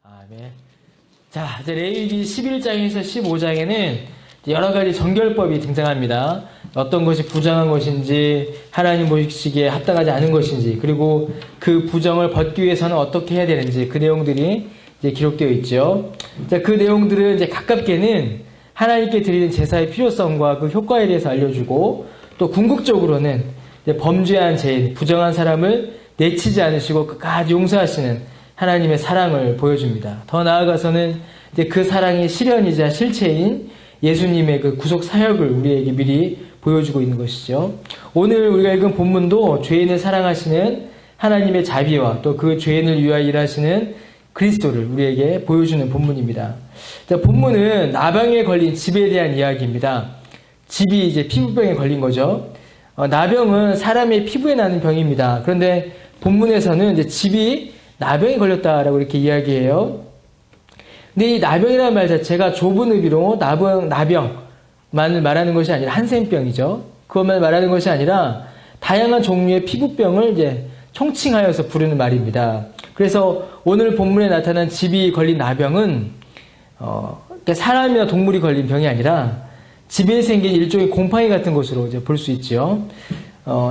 아멘. 자, 이제 레위기 11장에서 15장에는 여러 가지 정결법이 등장합니다. 어떤 것이 부정한 것인지, 하나님 보시기에 합당하지 않은 것인지, 그리고 그 부정을 벗기 위해서는 어떻게 해야 되는지, 그 내용들이 이제 기록되어 있죠. 자, 그 내용들을 이제 가깝게는 하나님께 드리는 제사의 필요성과 그 효과에 대해서 알려주고, 또 궁극적으로는 이제 범죄한 죄인, 부정한 사람을 내치지 않으시고 끝까지 용서하시는 하나님의 사랑을 보여줍니다. 더 나아가서는 이제 그 사랑의 실현이자 실체인 예수님의 그 구속 사역을 우리에게 미리 보여주고 있는 것이죠. 오늘 우리가 읽은 본문도 죄인을 사랑하시는 하나님의 자비와 또 그 죄인을 위하여 일하시는 그리스도를 우리에게 보여주는 본문입니다. 자, 본문은 나병에 걸린 집에 대한 이야기입니다. 집이 이제 피부병에 걸린 거죠. 나병은 사람의 피부에 나는 병입니다. 그런데 본문에서는 이제 집이 나병에 걸렸다라고 이렇게 이야기해요. 근데 이 나병이라는 말 자체가 좁은 의미로 나병만을 말하는 것이 아니라 한센병이죠. 그것만 말하는 것이 아니라 다양한 종류의 피부병을 이제 총칭하여서 부르는 말입니다. 그래서 오늘 본문에 나타난 집이 걸린 나병은 사람이나 동물이 걸린 병이 아니라 집에 생긴 일종의 곰팡이 같은 것으로 이제 볼 수 있죠.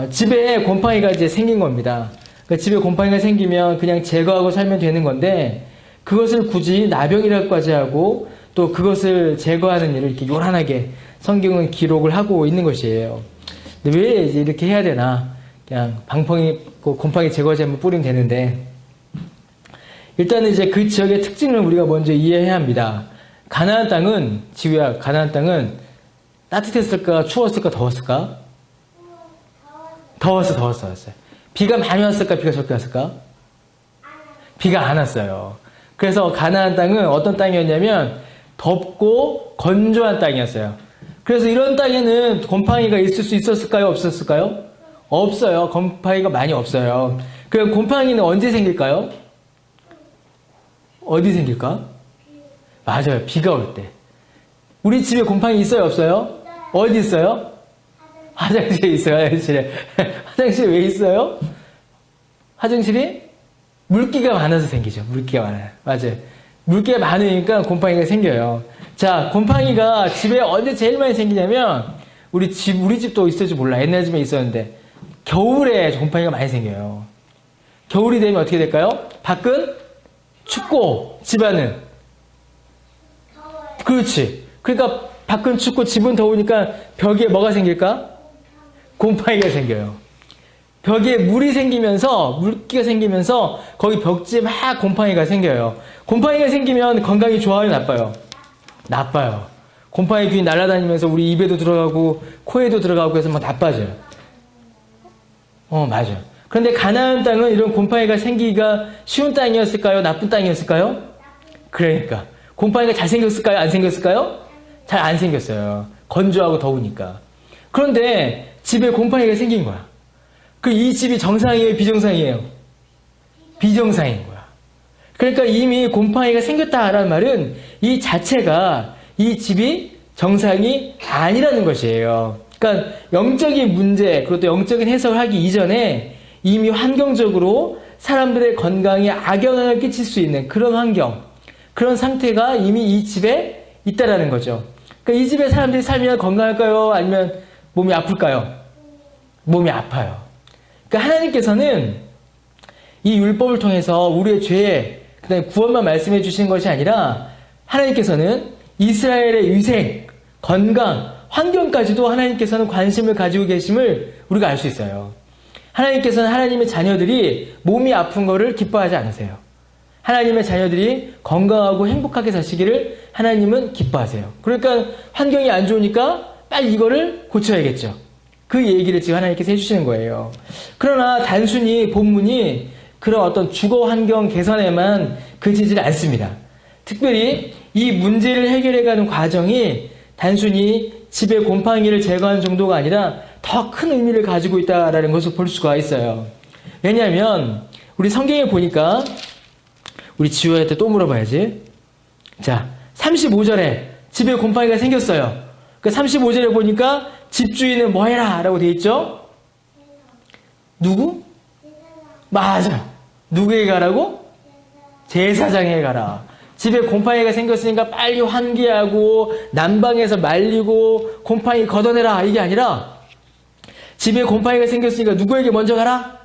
집에 곰팡이가 이제 생긴 겁니다. 그러니까 집에 곰팡이가 생기면 그냥 제거하고 살면 되는 건데 그것을 굳이 나병이라고까지 하고 또 그것을 제거하는 일을 이렇게 요란하게 성경은 기록을 하고 있는 것이에요. 근데 왜 이제 이렇게 해야 되나? 그냥 곰팡이 제거제 한번 뿌리면 되는데 일단은 이제 그 지역의 특징을 우리가 먼저 이해해야 합니다. 가나안 땅은 지구야, 가나안 땅은 따뜻했을까, 추웠을까, 더웠을까? 더웠어요. 비가 많이 왔을까, 비가 적게 왔을까? 비가 안 왔어요. 그래서 가나안 땅은 어떤 땅이었냐면 덥고 건조한 땅이었어요. 그래서 이런 땅에는 곰팡이가 있을 수 있었을까요? 없었을까요? 없어요. 곰팡이가 많이 없어요. 그럼 곰팡이는 언제 생길까요? 어디 생길까? 맞아요. 비가 올 때. 우리 집에 곰팡이 있어요? 없어요? 어디 있어요? 화장실에 있어요. 화장실에. 화장실에 왜 있어요? 화장실이 물기가 많아서 생기죠. 물기가 많아요. 맞아요. 물기가 많으니까 곰팡이가 생겨요. 자, 곰팡이가 집에 언제 제일 많이 생기냐면 우리 집도 있을지 몰라. 옛날 집에 있었는데 겨울에 곰팡이가 많이 생겨요. 겨울이 되면 어떻게 될까요? 밖은 춥고 집안은 그렇지. 그러니까 밖은 춥고 집은 더우니까 벽에 뭐가 생길까? 곰팡이가 생겨요. 벽에 물이 생기면서 물기가 생기면서 거기 벽지에 막 곰팡이가 생겨요. 곰팡이가 생기면 건강이 좋아요, 나빠요? 나빠요. 곰팡이 균이 날아다니면서 우리 입에도 들어가고 코에도 들어가고 해서 막 나빠져요. 맞아요. 그런데 가나안 땅은 이런 곰팡이가 생기기가 쉬운 땅이었을까요? 나쁜 땅이었을까요? 그러니까 곰팡이가 잘 생겼을까요? 안 생겼을까요? 잘 안 생겼어요. 건조하고 더우니까. 그런데 집에 곰팡이가 생긴 거야. 이 집이 정상이에요? 비정상이에요? 비정상인 거야. 그러니까 이미 곰팡이가 생겼다라는 말은 이 자체가 이 집이 정상이 아니라는 것이에요. 그러니까 영적인 문제, 그리고 또 영적인 해석을 하기 이전에 이미 환경적으로 사람들의 건강에 악영향을 끼칠 수 있는 그런 환경, 그런 상태가 이미 이 집에 있다라는 거죠. 그러니까 이 집에 사람들이 살면 건강할까요? 아니면 몸이 아플까요? 몸이 아파요. 그러니까 하나님께서는 이 율법을 통해서 우리의 죄, 그다음에 구원만 말씀해 주시는 것이 아니라 하나님께서는 이스라엘의 위생, 건강, 환경까지도 하나님께서는 관심을 가지고 계심을 우리가 알 수 있어요. 하나님께서는 하나님의 자녀들이 몸이 아픈 거를 기뻐하지 않으세요. 하나님의 자녀들이 건강하고 행복하게 사시기를 하나님은 기뻐하세요. 그러니까 환경이 안 좋으니까 빨리 이거를 고쳐야겠죠. 그 얘기를 지금 하나님께서 해주시는 거예요. 그러나 단순히 본문이 그런 어떤 주거 환경 개선에만 그치지 않습니다. 특별히 이 문제를 해결해가는 과정이 단순히 집에 곰팡이를 제거하는 정도가 아니라 더 큰 의미를 가지고 있다는 것을 볼 수가 있어요. 왜냐하면 우리 성경에 보니까 우리 지호한테 또 물어봐야지. 자, 35절에 집에 곰팡이가 생겼어요. 그 35절에 보니까 집주인은 뭐 해라 라고 되어 있죠? 누구? 맞아. 누구에게 가라고? 제사장에 가라. 집에 곰팡이가 생겼으니까 빨리 환기하고 난방해서 말리고 곰팡이 걷어내라. 이게 아니라 집에 곰팡이가 생겼으니까 누구에게 먼저 가라?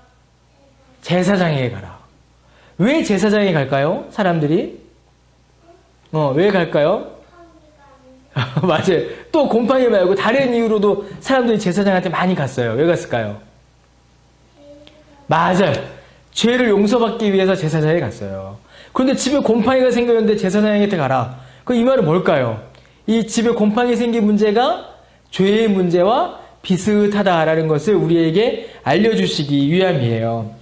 제사장에게 가라. 왜 제사장에 갈까요? 사람들이? 왜 갈까요? 맞아요. 또 곰팡이 말고 다른 이유로도 사람들이 제사장한테 많이 갔어요. 왜 갔을까요? 맞아요. 죄를 용서받기 위해서 제사장에 갔어요. 그런데 집에 곰팡이가 생겼는데 제사장한테 가라. 그럼 이 말은 뭘까요? 이 집에 곰팡이 생긴 문제가 죄의 문제와 비슷하다라는 것을 우리에게 알려주시기 위함이에요.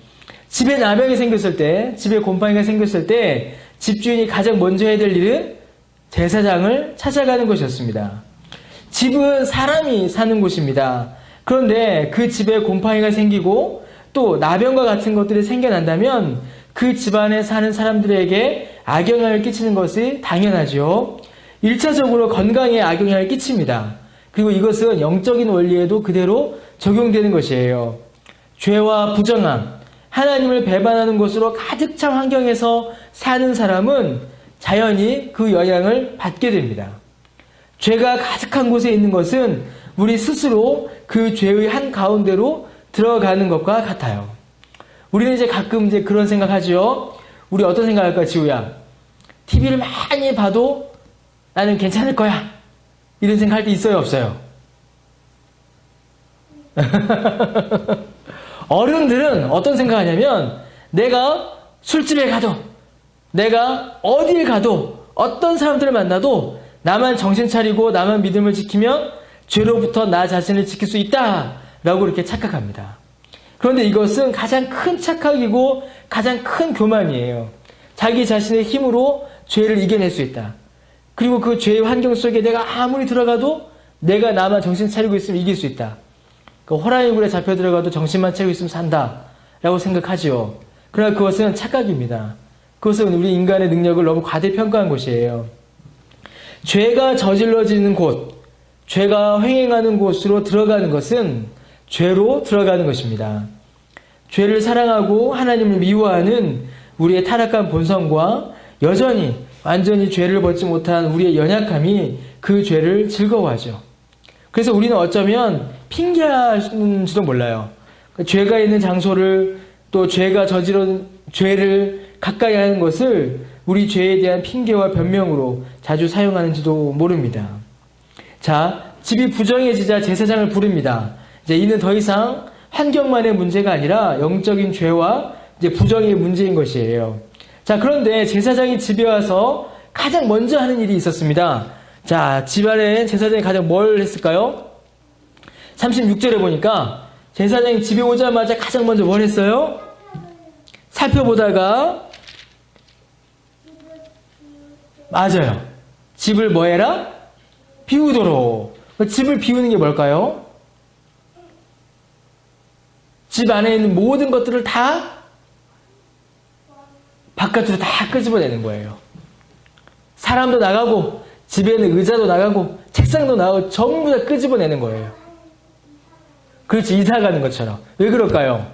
집에 나병이 생겼을 때, 집에 곰팡이가 생겼을 때 집주인이 가장 먼저 해야 될 일은 제사장을 찾아가는 것이었습니다. 집은 사람이 사는 곳입니다. 그런데 그 집에 곰팡이가 생기고 또 나병과 같은 것들이 생겨난다면 그 집안에 사는 사람들에게 악영향을 끼치는 것이 당연하죠. 1차적으로 건강에 악영향을 끼칩니다. 그리고 이것은 영적인 원리에도 그대로 적용되는 것이에요. 죄와 부정함, 하나님을 배반하는 것으로 가득 찬 환경에서 사는 사람은 자연히 그 영향을 받게 됩니다. 죄가 가득한 곳에 있는 것은 우리 스스로 그 죄의 한 가운데로 들어가는 것과 같아요. 우리는 이제 가끔 이제 그런 생각하죠. 우리 어떤 생각할까, 지우야? TV를 많이 봐도 나는 괜찮을 거야. 이런 생각할 때 있어요, 없어요? 어른들은 어떤 생각하냐면 내가 술집에 가도 내가 어딜 가도 어떤 사람들을 만나도 나만 정신 차리고 나만 믿음을 지키면 죄로부터 나 자신을 지킬 수 있다라고 이렇게 착각합니다. 그런데 이것은 가장 큰 착각이고 가장 큰 교만이에요. 자기 자신의 힘으로 죄를 이겨낼 수 있다. 그리고 그 죄의 환경 속에 내가 아무리 들어가도 내가 나만 정신 차리고 있으면 이길 수 있다. 그 호랑이 굴에 잡혀 들어가도 정신만 차리고 있으면 산다 라고 생각하지요. 그러나 그것은 착각입니다. 그것은 우리 인간의 능력을 너무 과대평가한 것이에요. 죄가 저질러지는 곳, 죄가 횡행하는 곳으로 들어가는 것은 죄로 들어가는 것입니다. 죄를 사랑하고 하나님을 미워하는 우리의 타락한 본성과 여전히 완전히 죄를 벗지 못한 우리의 연약함이 그 죄를 즐거워하죠. 그래서 우리는 어쩌면 핑계하는지도 몰라요. 죄가 있는 장소를 또 죄가 저지른 죄를 가까이 하는 것을 우리 죄에 대한 핑계와 변명으로 자주 사용하는지도 모릅니다. 자, 집이 부정해지자 제사장을 부릅니다. 이제 이는 더 이상 환경만의 문제가 아니라 영적인 죄와 이제 부정의 문제인 것이에요. 자, 그런데 제사장이 집에 와서 가장 먼저 하는 일이 있었습니다. 자, 집안에 제사장이 가장 뭘 했을까요? 36절에 보니까 제사장이 집에 오자마자 가장 먼저 뭘 했어요? 살펴보다가 맞아요. 집을 뭐 해라? 비우도록. 집을 비우는 게 뭘까요? 집 안에 있는 모든 것들을 다 바깥으로 다 끄집어내는 거예요. 사람도 나가고 집에 있는 의자도 나가고 책상도 나가고 전부 다 끄집어내는 거예요. 그렇지, 이사 가는 것처럼. 왜 그럴까요?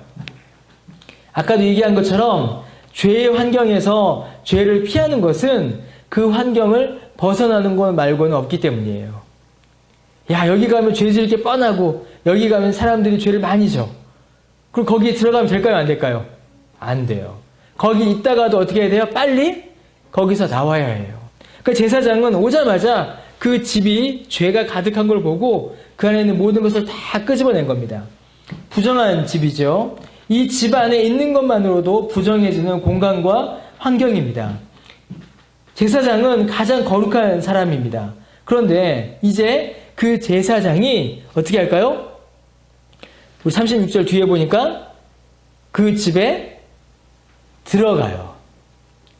아까도 얘기한 것처럼 죄의 환경에서 죄를 피하는 것은 그 환경을 벗어나는 것 말고는 없기 때문이에요. 야, 여기 가면 죄 지을 게 뻔하고 여기 가면 사람들이 죄를 많이 져. 그럼 거기에 들어가면 될까요? 안 될까요? 안 돼요. 거기 있다가도 어떻게 해야 돼요? 빨리 거기서 나와야 해요. 그러니까 제사장은 오자마자 그 집이 죄가 가득한 걸 보고 그 안에 있는 모든 것을 다 끄집어낸 겁니다. 부정한 집이죠. 이 집 안에 있는 것만으로도 부정해지는 공간과 환경입니다. 제사장은 가장 거룩한 사람입니다. 그런데 이제 그 제사장이 어떻게 할까요? 우리 36절 뒤에 보니까 그 집에 들어가요.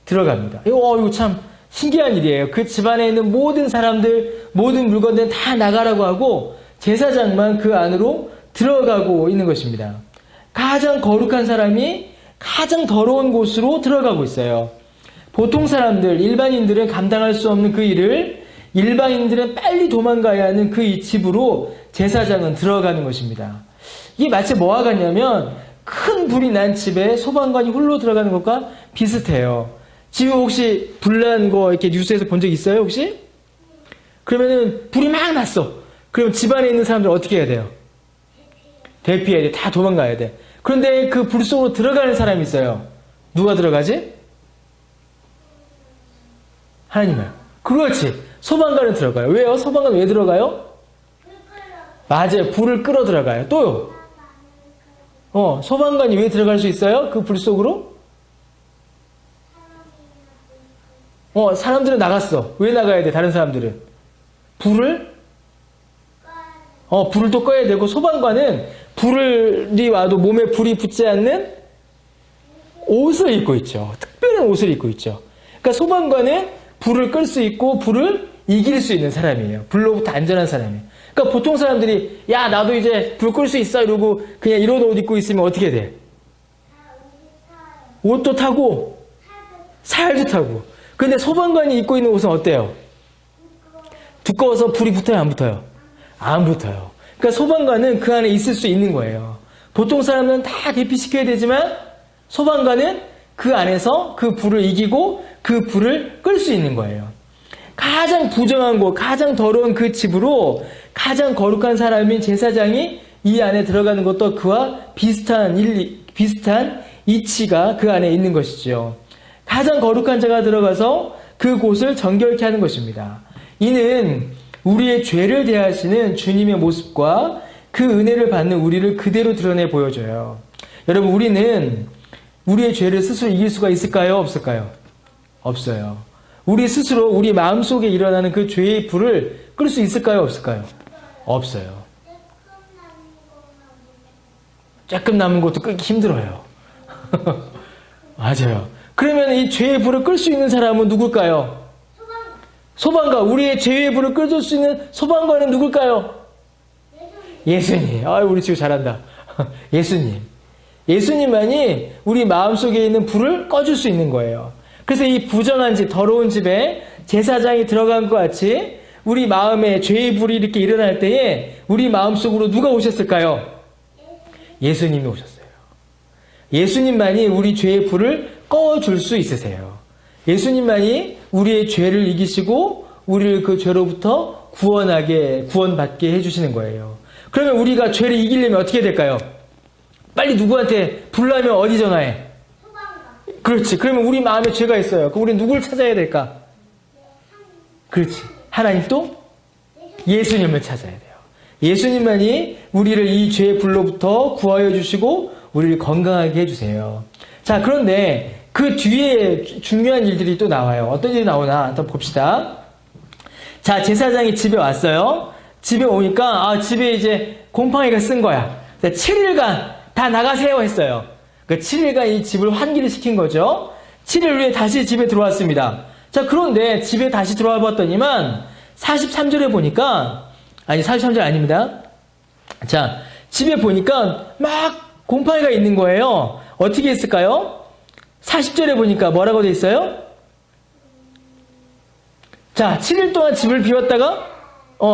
들어갑니다. 이거 참 신기한 일이에요. 그 집안에 있는 모든 사람들, 모든 물건들 다 나가라고 하고 제사장만 그 안으로 들어가고 있는 것입니다. 가장 거룩한 사람이 가장 더러운 곳으로 들어가고 있어요. 보통 사람들, 일반인들은 감당할 수 없는 그 일을 일반인들은 빨리 도망가야 하는 그 집으로 제사장은 들어가는 것입니다. 이게 마치 뭐와 같냐면 큰 불이 난 집에 소방관이 홀로 들어가는 것과 비슷해요. 집에 혹시 불난 거 이렇게 뉴스에서 본 적 있어요, 혹시? 그러면은 불이 막 났어. 그럼 집안에 있는 사람들 어떻게 해야 돼요? 대피해야 돼. 다 도망가야 돼. 그런데 그 불 속으로 들어가는 사람이 있어요. 누가 들어가지? 하나님을. 그렇지. 소방관은 들어가요. 왜요? 소방관 왜 들어가요? 맞아요. 불을 끌어 들어가요. 또요. 소방관이 왜 들어갈 수 있어요? 그 불 속으로? 사람들은 나갔어. 왜 나가야 돼? 다른 사람들은. 불을 또 꺼야 되고, 소방관은 불이 와도 몸에 불이 붙지 않는 옷을 입고 있죠. 특별한 옷을 입고 있죠. 그러니까 소방관은 불을 끌 수 있고 불을 이길 수 있는 사람이에요. 불로부터 안전한 사람이에요. 그러니까 보통 사람들이 야 나도 이제 불 끌 수 있어 이러고 그냥 이런 옷 입고 있으면 어떻게 돼? 옷도 타고 살도 타고. 근데 소방관이 입고 있는 옷은 어때요? 두꺼워서 불이 붙어요 안 붙어요? 안 붙어요. 그러니까 소방관은 그 안에 있을 수 있는 거예요. 보통 사람은 다 대피시켜야 되지만 소방관은 그 안에서 그 불을 이기고 그 불을 끌 수 있는 거예요. 가장 부정한 곳, 가장 더러운 그 집으로 가장 거룩한 사람인 제사장이 이 안에 들어가는 것도 그와 비슷한 이치가 그 안에 있는 것이죠. 가장 거룩한 자가 들어가서 그곳을 정결케 하는 것입니다. 이는 우리의 죄를 대하시는 주님의 모습과 그 은혜를 받는 우리를 그대로 드러내 보여줘요. 여러분, 우리는 우리의 죄를 스스로 이길 수가 있을까요? 없을까요? 없어요. 우리 스스로 우리 마음속에 일어나는 그 죄의 불을 끌 수 있을까요? 없을까요? 없어요. 조금 남은 것도 끄기 힘들어요. 맞아요. 그러면 이 죄의 불을 끌 수 있는 사람은 누굴까요? 소방관. 우리의 죄의 불을 끌 수 있는 소방관은 누굴까요? 예수님. 우리 지금 잘한다. 예수님. 예수님만이 우리 마음속에 있는 불을 꺼줄 수 있는 거예요. 그래서 이 부정한 집, 더러운 집에 제사장이 들어간 것 같이 우리 마음에 죄의 불이 이렇게 일어날 때에 우리 마음속으로 누가 오셨을까요? 예수님이 오셨어요. 예수님만이 우리 죄의 불을 꺼줄 수 있으세요. 예수님만이 우리의 죄를 이기시고 우리를 그 죄로부터 구원받게 해주시는 거예요. 그러면 우리가 죄를 이기려면 어떻게 될까요? 빨리 누구한테 불나면 어디 전화해? 그렇지. 그러면 우리 마음에 죄가 있어요. 그럼 우리 누굴 찾아야 될까? 그렇지. 하나님 또 예수님을 찾아야 돼요. 예수님만이 우리를 이 죄의 불로부터 구하여 주시고 우리를 건강하게 해주세요. 자, 그런데 그 뒤에 중요한 일들이 또 나와요. 어떤 일이 나오나 한번 봅시다. 자, 제사장이 집에 왔어요. 집에 오니까 집에 이제 곰팡이가 쓴 거야. 7일간 다 나가세요 했어요. 그러니까 7일간 이 집을 환기를 시킨 거죠. 7일 후에 다시 집에 들어왔습니다. 자, 그런데 집에 다시 들어와 봤더니만 43절에 보니까 43절 아닙니다. 자, 집에 보니까 막 곰팡이가 있는 거예요. 어떻게 했을까요? 40절에 보니까 뭐라고 돼 있어요? 자, 7일 동안 집을 비웠다가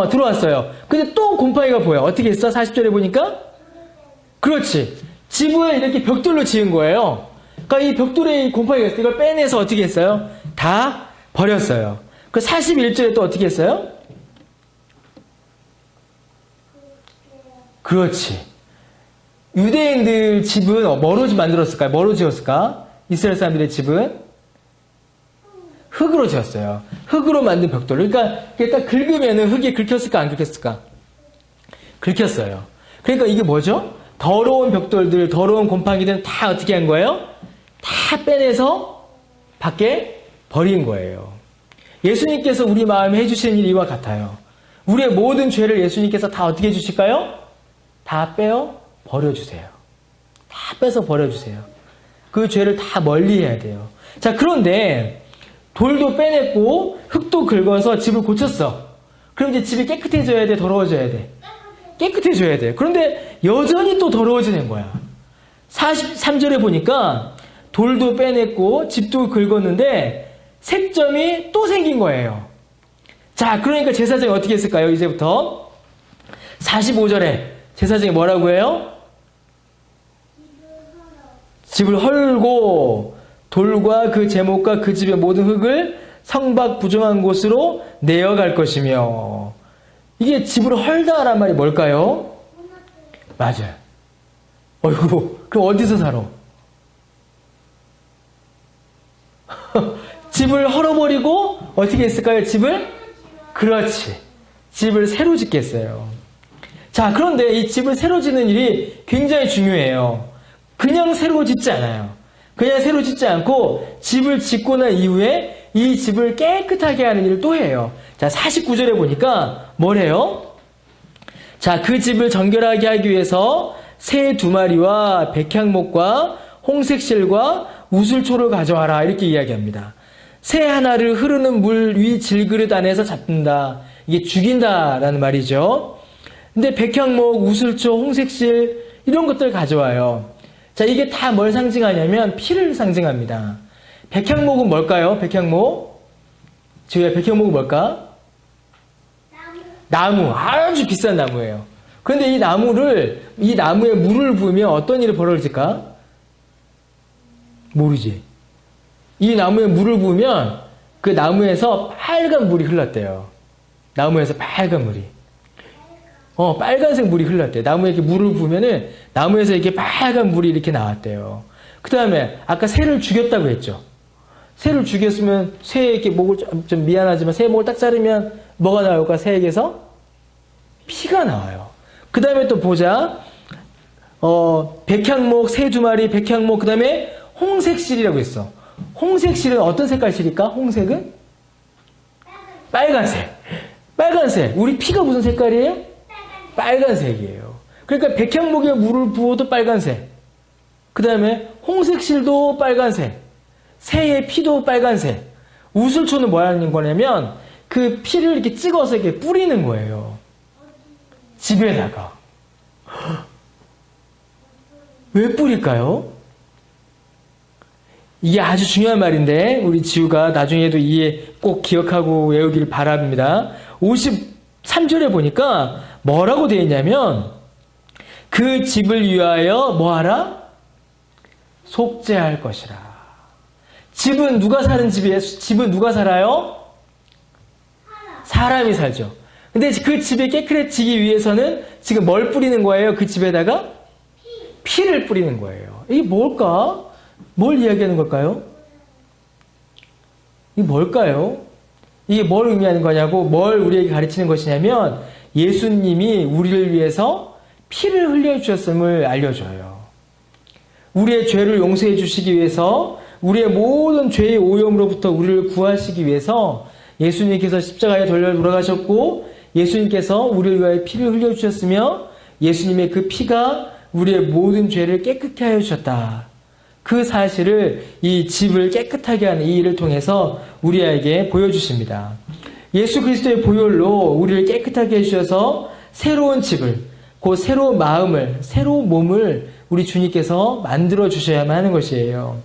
들어왔어요. 근데 또 곰팡이가 보여. 어떻게 했어? 40절에 보니까? 그렇지. 집을 이렇게 벽돌로 지은 거예요. 그러니까 이 벽돌에 이 곰팡이가 있어요. 이걸 빼내서 어떻게 했어요? 다 버렸어요. 그 41절에 또 어떻게 했어요? 그렇지. 유대인들 집은 뭐로 만들었을까요? 뭐로 지었을까? 이스라엘 사람들의 집은 흙으로 지었어요. 흙으로 만든 벽돌. 그러니까 이게 딱 긁으면은 흙이 긁혔을까 안 긁혔을까? 긁혔어요. 그러니까 이게 뭐죠? 더러운 벽돌들, 더러운 곰팡이들은 다 어떻게 한 거예요? 다 빼내서 밖에 버린 거예요. 예수님께서 우리 마음에 해주시는 일이 이와 같아요. 우리의 모든 죄를 예수님께서 다 어떻게 해주실까요? 다 빼어 버려주세요. 다 빼서 버려주세요. 그 죄를 다 멀리 해야 돼요. 자, 그런데 돌도 빼냈고 흙도 긁어서 집을 고쳤어. 그럼 이제 집이 깨끗해져야 돼? 더러워져야 돼? 깨끗해져야 돼. 그런데 여전히 또 더러워지는 거야. 43절에 보니까 돌도 빼냈고 집도 긁었는데 색점이 또 생긴 거예요. 자, 그러니까 제사장이 어떻게 했을까요? 이제부터 45절에 제사장이 뭐라고 해요? 집을 헐고 돌과 그 제목과 그 집의 모든 흙을 성박 부정한 곳으로 내어갈 것이며. 이게 집을 헐다란 말이 뭘까요? 맞아요. 어이구, 그럼 어디서 살아? 집을 헐어버리고 어떻게 했을까요? 집을? 그렇지. 집을 새로 짓겠어요. 자, 그런데 이 집을 새로 짓는 일이 굉장히 중요해요. 그냥 새로 짓지 않아요. 그냥 새로 짓지 않고 집을 짓고 난 이후에 이 집을 깨끗하게 하는 일을 또 해요. 자, 49절에 보니까 뭐래요? 자, 그 집을 정결하게 하기 위해서 새 2마리와 백향목과 홍색실과 우슬초를 가져와라. 이렇게 이야기합니다. 새 하나를 흐르는 물 위 질그릇 안에서 잡는다. 이게 죽인다라는 말이죠. 근데 백향목, 우슬초, 홍색실 이런 것들 가져와요. 자, 이게 다 뭘 상징하냐면 피를 상징합니다. 백향목은 뭘까요? 백향목? 지우야, 백향목은 뭘까? 나무. 아주 비싼 나무예요. 그런데 이 나무에 물을 부으면 어떤 일이 벌어질까? 모르지. 이 나무에 물을 부으면 그 나무에서 빨간 물이 흘렀대요. 나무에서 빨간 물이. 빨간색 물이 흘렀대요. 나무에 이렇게 물을 부으면은 나무에서 이렇게 빨간 물이 이렇게 나왔대요. 그 다음에 아까 새를 죽였다고 했죠. 새를 죽였으면 새에게 목을 좀 미안하지만 새 목을 딱 자르면 뭐가 나올까? 새에게서 피가 나와요. 그 다음에 또 보자. 백향목, 새 2마리, 백향목, 그 다음에 홍색실이라고 있어. 홍색실은 어떤 색깔 실일까? 홍색은? 빨간색. 빨간색. 우리 피가 무슨 색깔이에요? 빨간색이에요. 그러니까 백향목에 물을 부어도 빨간색. 그 다음에 홍색실도 빨간색. 새의 피도 빨간색. 우슬초는 뭐 하는 거냐면 그 피를 이렇게 찍어서 이렇게 뿌리는 거예요. 집에다가. 왜 뿌릴까요? 이게 아주 중요한 말인데 우리 지우가 나중에도 이해 꼭 기억하고 외우길 바랍니다. 53절에 보니까 뭐라고 되어 있냐면 그 집을 위하여 뭐하라? 속죄할 것이라. 집은 누가 사는 집이에요? 집은 누가 살아요? 사람이 살죠. 근데 그 집이 깨끗해지기 위해서는 지금 뭘 뿌리는 거예요? 그 집에다가? 피를 뿌리는 거예요. 이게 뭘까? 뭘 이야기하는 걸까요? 이게 뭘까요? 이게 뭘 의미하는 거냐고, 뭘 우리에게 가르치는 것이냐면 예수님이 우리를 위해서 피를 흘려주셨음을 알려줘요. 우리의 죄를 용서해 주시기 위해서, 우리의 모든 죄의 오염으로부터 우리를 구하시기 위해서 예수님께서 십자가에 돌아가셨고 예수님께서 우리를 위하여 피를 흘려주셨으며 예수님의 그 피가 우리의 모든 죄를 깨끗게 하여 주셨다. 그 사실을 이 집을 깨끗하게 하는 이 일을 통해서 우리에게 보여주십니다. 예수 그리스도의 보혈로 우리를 깨끗하게 해주셔서 새로운 집을, 그 새로운 마음을, 새로운 몸을 우리 주님께서 만들어 주셔야만 하는 것이에요.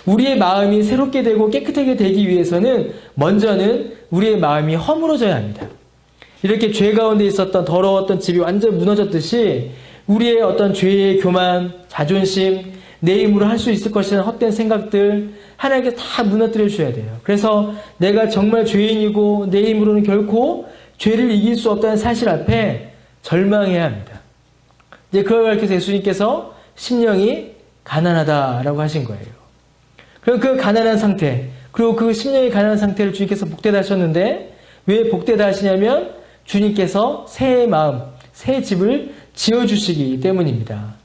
우리의 마음이 새롭게 되고 깨끗하게 되기 위해서는 먼저는 우리의 마음이 허물어져야 합니다. 이렇게 죄 가운데 있었던 더러웠던 집이 완전 무너졌듯이 우리의 어떤 죄의 교만, 자존심, 내 힘으로 할 수 있을 것이라는 헛된 생각들 하나님께 다 무너뜨려 주셔야 돼요. 그래서 내가 정말 죄인이고 내 힘으로는 결코 죄를 이길 수 없다는 사실 앞에 절망해야 합니다. 이제 그걸 가르쳐서 예수님께서 심령이 가난하다라고 하신 거예요. 그럼 그 가난한 상태, 그리고 그 심령이 가난한 상태를 주님께서 복되다 하셨는데 왜 복되다 하시냐면 주님께서 새 마음, 새 집을 지어주시기 때문입니다.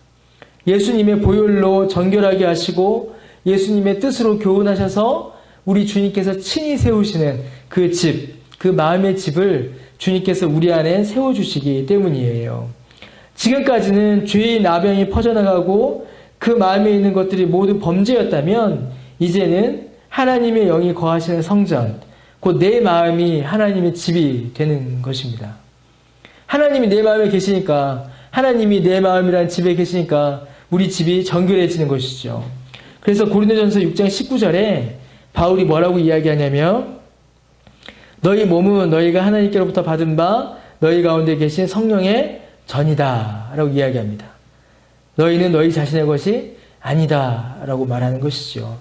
예수님의 보혈로 정결하게 하시고 예수님의 뜻으로 교훈하셔서 우리 주님께서 친히 세우시는 그 집, 그 마음의 집을 주님께서 우리 안에 세워주시기 때문이에요. 지금까지는 죄의 나병이 퍼져나가고 그 마음에 있는 것들이 모두 범죄였다면 이제는 하나님의 영이 거하시는 성전, 곧 내 마음이 하나님의 집이 되는 것입니다. 하나님이 내 마음에 계시니까, 하나님이 내 마음이라는 집에 계시니까 우리 집이 정결해지는 것이죠. 그래서 고린도전서 6장 19절에 바울이 뭐라고 이야기하냐면 너희 몸은 너희가 하나님께로부터 받은 바 너희 가운데 계신 성령의 전이다 라고 이야기합니다. 너희는 너희 자신의 것이 아니다 라고 말하는 것이죠.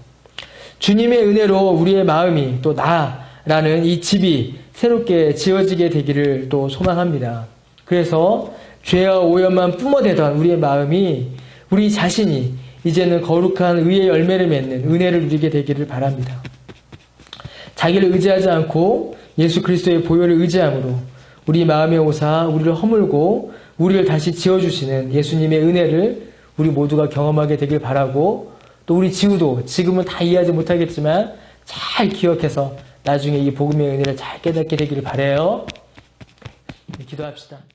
주님의 은혜로 우리의 마음이 또 나라는 이 집이 새롭게 지어지게 되기를 또 소망합니다. 그래서 죄와 오염만 뿜어대던 우리의 마음이 우리 자신이 이제는 거룩한 의의 열매를 맺는 은혜를 누리게 되기를 바랍니다. 자기를 의지하지 않고 예수 그리스도의 보혈을 의지함으로 우리 마음에 오사 우리를 허물고 우리를 다시 지어주시는 예수님의 은혜를 우리 모두가 경험하게 되길 바라고, 또 우리 지우도 지금은 다 이해하지 못하겠지만 잘 기억해서 나중에 이 복음의 은혜를 잘 깨닫게 되기를 바라요. 기도합시다.